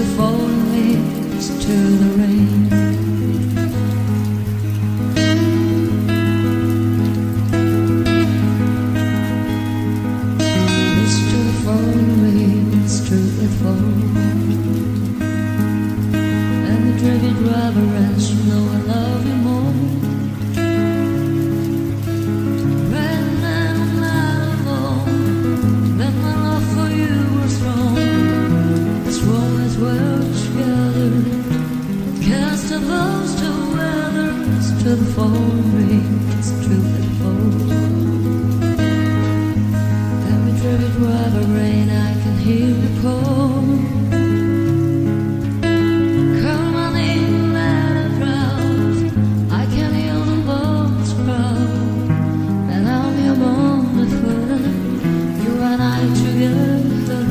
the falling leaves, to the rain. Listen to the falling leaves, to the fall. And the dreaded driver ends to know I love you more. To the falling rains, to the fall. Every dreaded driver rain, I can hear the call. Come on in, let it drown. I can hear the boats crawl. And I'm your moment footer. You and I together.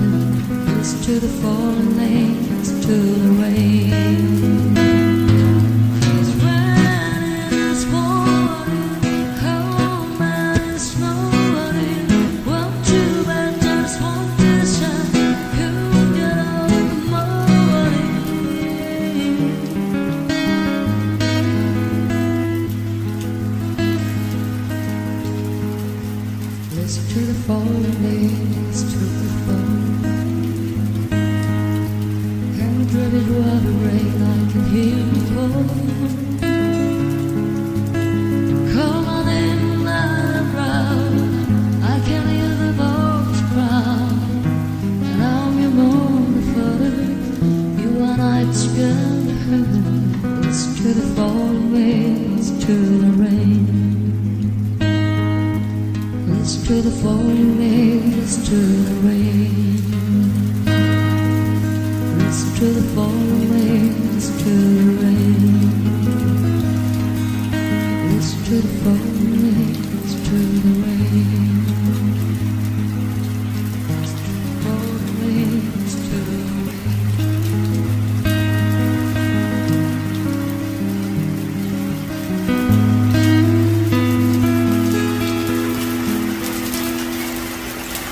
Listen to the falling rains, to the rain. Listen to the falling leaves, to the fall. And the dreaded water rain, I can hear you call. Come on in, let it round. I can hear the boats cry. And I'm your morning flutter. You and I together. Listen to the falling leaves, to the rain. Listen to the falling leaves, to the rain. Listen to the falling leaves, to the rain. Listen to the falling